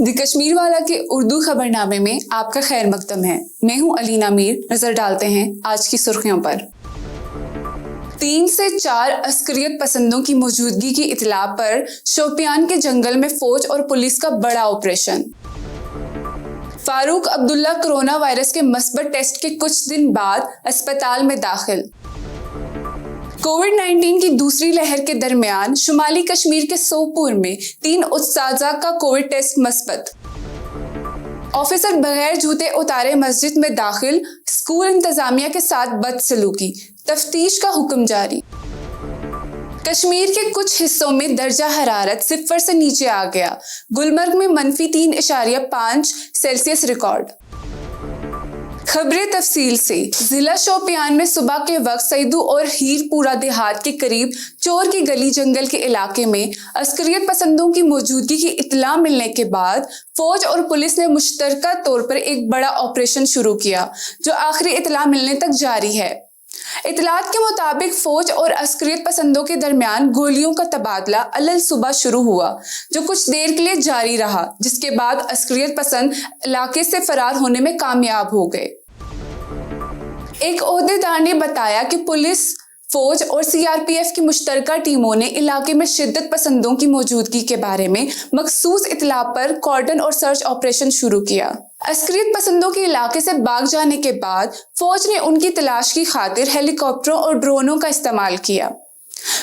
The Kashmir वाला के उर्दू खबरनामे में आपका खैर मकदम है। मैं हूं अलीना मीर। नजर डालते हैं आज की सुर्खियों पर। 3 से 4 अस्करियत पसंदों की मौजूदगी की इत्तला पर शोपियान के जंगल में फौज और पुलिस का बड़ा operation. Farooq Abdullah corona virus के मस्बत टेस्ट के कुछ दिन बाद अस्पताल में दाखिल। कोविड-19 की दूसरी लहर के दरमियान शुमाली कश्मीर के सोपोर में 3 उस्ताजा का कोविड टेस्ट मस्बत। ऑफिसर बगैर जूते उतारे मस्जिद में दाखिल, स्कूल इंतजामिया के साथ बदसलूकी, तफ्तीश का हुक्म जारी। कश्मीर के कुछ हिस्सों में दर्जा हरारत 0 से नीचे आ गया। गुलमर्ग में -3.5 सेल्सियस रिकॉर्ड। खबरें तफसील से। जिला शोपियान में सुबह के वक्त सईदू और हीरपुरा देहात के करीब चोर की गली जंगल के इलाके में अस्करियत पसंदों की मौजूदगी की इत्तला मिलने के बाद फौज और पुलिस ने मुश्तरका तौर पर एक बड़ा ऑपरेशन शुरू किया, जो आखिरी इत्तला मिलने तक जारी है। इत्तलात के मुताबिक फौज और अस्करियत पसंदों के दरमियान गोलियों का तबादला अलल सुबह शुरू हुआ, जो कुछ देर के लिए जारी रहा, जिसके बाद अस्करियत पसंद इलाके से फरार होने में कामयाब हो गए। एक ओहदेदार ने बताया कि पुलिस, फौज और सीआरपीएफ की मुश्तरका टीमों ने इलाके में शिद्दत पसंदों की मौजूदगी के बारे में मखसूस इत्तला पर कॉर्डन और सर्च ऑपरेशन शुरू किया। अस्करियत पसंदों के इलाके से भाग जाने के बाद फौज ने उनकी तलाश की खातिर हेलीकॉप्टरों और ड्रोनों का इस्तेमाल किया।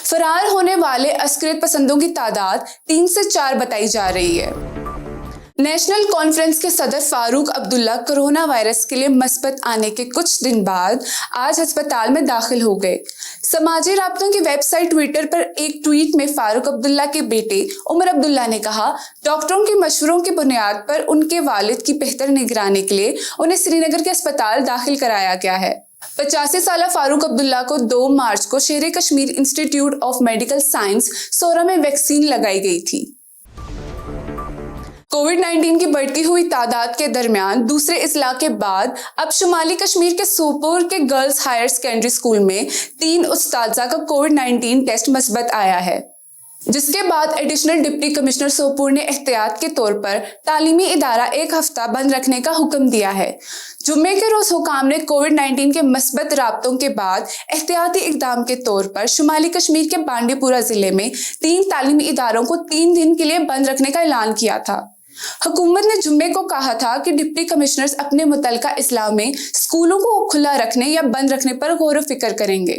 फरार होने वाले अस्करियत पसंदों की तादाद 3 से 4 बताई जा रही है। नेशनल कॉन्फ्रेंस के सदर फारूक अब्दुल्ला कोरोना वायरस के लिए मस्बत आने के कुछ दिन बाद आज अस्पताल में दाखिल हो गए। समाजी राब्तों की वेबसाइट ट्विटर पर एक ट्वीट में फारूक अब्दुल्ला के बेटे उमर अब्दुल्ला ने कहा, डॉक्टरों के मशवरों की बुनियाद पर उनके वालिद की बेहतर निगरानी के लिए उन्हें श्रीनगर के अस्पताल दाखिल कराया गया है। 85 साल फारूक अब्दुल्ला को 2 मार्च को Sher Kashmir institute of medical science Soura में वैक्सीन लगाई गई थी। कोविड-19 की बढ़ती हुई तादाद के दरमियान दूसरे इस्ला के बाद अब शुमाली कश्मीर के सोपोर के गर्ल्स हायर सेकेंडरी स्कूल में 3 उस्ताजा का कोविड-19 टेस्ट मस्बत आया है, जिसके बाद एडिशनल डिप्टी कमिश्नर सोपोर ने एहतियात के तौर पर तालीमी इदारा 1 हफ्ता बंद रखने का हुक्म दिया है। जुम्मे के रोज हुकाम ने कोविड-19 के मस्बत राब्तों के बाद एहतियाती इकदाम के तौर पर शुमाली कश्मीर के बांडीपुरा जिले में 3 तालीमी इदारों को 3 दिन के लिए बंद रखने का ऐलान किया था। हुकूमत ने जुम्मे को कहा था कि डिप्टी कमिश्नर्स अपने मुतलका इस्लाह में स्कूलों को खुला रखने या बंद रखने पर गौर फिक्र करेंगे।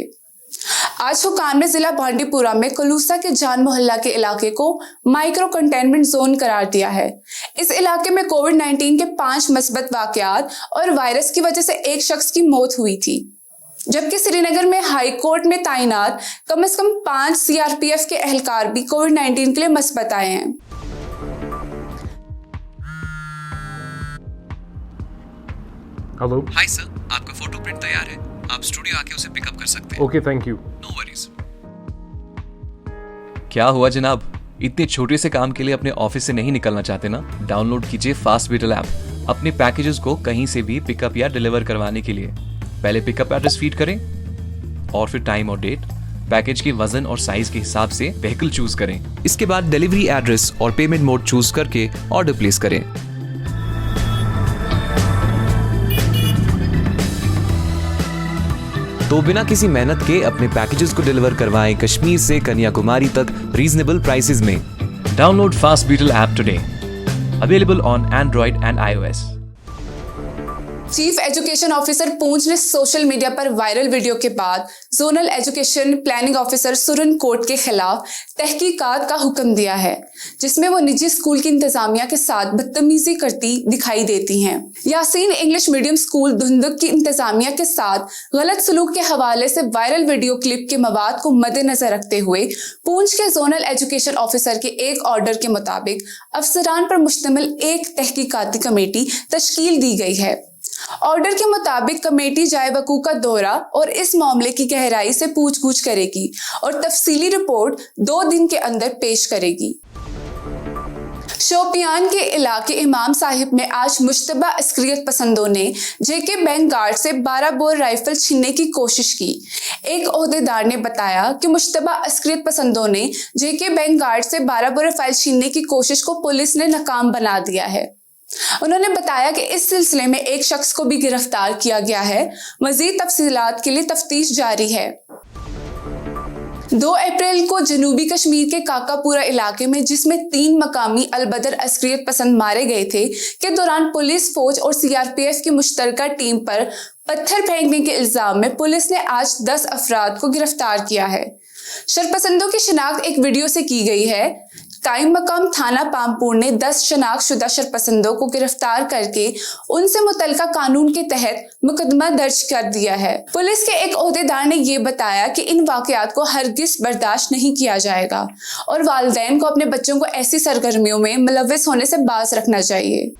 आज हुकाम ने जिला बांडीपुरा में कलूसा के जान मोहल्ला के इलाके को माइक्रो कंटेनमेंट जोन करार दिया है। इस इलाके में कोविड-19 के 5 मस्बत वाकयात और वायरस की वजह से एक शख्स की मौत हुई थी, जबकि श्रीनगर में हाई कोर्ट में तैनात कम से कम 5 सीआरपीएफ के एहलकार भी कोविड-19 के लिए मस्बत आए हैं। हेलो। हाय सर, आपका फोटो प्रिंट तैयार है, आप स्टूडियो आके उसे पिकअप कर सकते हैं। Okay, thank you. No worries. क्या हुआ जनाब, इतने छोटे से काम के लिए अपने ऑफिस से नहीं निकलना चाहते ना? डाउनलोड कीजिए फास्ट बीटल ऐप अपने पैकेजेस को कहीं से भी पिकअप या डिलीवर करवाने के लिए। पहले पिकअप एड्रेस फीड करें और फिर टाइम और डेट, पैकेज के वजन और साइज के हिसाब से व्हीकल चूज करें। इसके बाद डिलीवरी एड्रेस और पेमेंट मोड चूज करके ऑर्डर प्लेस करें। तो बिना किसी मेहनत के अपने पैकेजेस को डिलीवर करवाएं कश्मीर से कन्याकुमारी तक रीजनेबल प्राइसेस में। Download fast beetle app today, available on Android and iOS। Chief education officer Poonch ने सोशल मीडिया पर वायरल वीडियो के बाद zonal education planning officer Surankote के खिलाफ तहकीकात का हुक्म दिया है, जिसमें वो निजी स्कूल की इंतजामिया के साथ बदतमीजी करती दिखाई देती हैं। यासीन इंग्लिश मीडियम स्कूल धुंधक की इंतजामिया के साथ गलत सलूक के हवाले से वायरल वीडियो क्लिप के मवाद को मद्देनजर रखते हुए पूंछ के जोनल एजुकेशन ऑफिसर के एक ऑर्डर के मुताबिक अफसरान पर मुश्तमिल एक तहकीकाती कमेटी तश्कील दी गई है। ऑर्डर के मुताबिक कमेटी जाए वकूअ का दौरा और इस मामले की गहराई से पूछ-गूछ करेगी और तफसीली रिपोर्ट 2 दिन के अंदर पेश करेगी। शोपियान के इलाके इमाम साहिब में आज मुश्तबा अस्करियत पसंदों ने जेके बैंक गार्ड से 12 बोर राइफल छीनने की कोशिश की। एक ओहदेदार ने बताया कि मुश्तबा अस्करियत पसंदों ने जेके बैंक गार्ड से 12 बोर राइफल छीनने की कोशिश को पुलिस ने नाकाम बना दिया है। उन्होंने बताया कि इस सिलसिले में एक शख्स को भी गिरफ्तार किया गया है। मजीद तफसीलात के लिए तफ्तीश जारी है। 2 अप्रैल को जनूबी कश्मीर के काकापुरा इलाके में, जिसमें 3 मकामी अलबदर अस्करियत पसंद मारे गए थे, के दौरान पुलिस, फौज और सीआरपीएफ की मुश्तरका टीम पर पत्थर फेंकने के इल्जाम में पुलिस ने आज 10 अफराद को गिरफ्तार किया है। शरपसंदों की शिनाख्त एक वीडियो से की गई है। कायम मकाम थाना पामपुर ने 10 शनाख्तशुदा शरपसंदों को गिरफ्तार करके उनसे मुतलका कानून के तहत मुकदमा दर्ज कर दिया है। पुलिस के एक ओहदेदार ने यह बताया कि इन वाकयात को हरगिज बर्दाश्त नहीं किया जाएगा और वालिदैन को अपने बच्चों को ऐसी सरगर्मियों में मुलव्वस होने से बाज रखना चाहिए।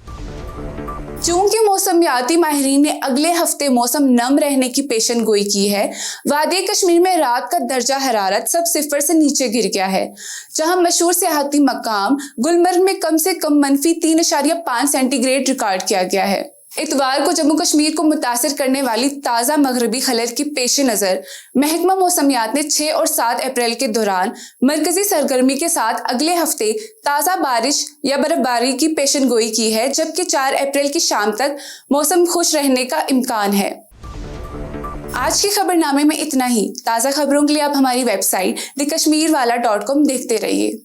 चूंकि मौसमियाती माहिरीन ने अगले हफ्ते मौसम नम रहने की पेशन गोई की है, वादी कश्मीर में रात का दर्जा हरारत सब सिफर से नीचे गिर गया है, जहां मशहूर सियाहती मकाम गुलमर्ग में कम से कम -3.5 सेंटीग्रेड रिकॉर्ड किया गया है। इतवार को जम्मू कश्मीर को मुतासिर करने वाली ताज़ा मगरबी खलल की पेश नज़र महकमा मौसमियात ने 6 और 7 अप्रैल के दौरान मरकजी सरगर्मी के साथ अगले हफ्ते ताज़ा बारिश या बर्फबारी की पेशन गोई की है, जबकि 4 अप्रैल की शाम तक मौसम खुश रहने का इम्कान है। आज के खबरनामे में इतना ही। ताज़ा खबरों के लिए आप हमारी वेबसाइट thekashmirwala.com देखते रहिए।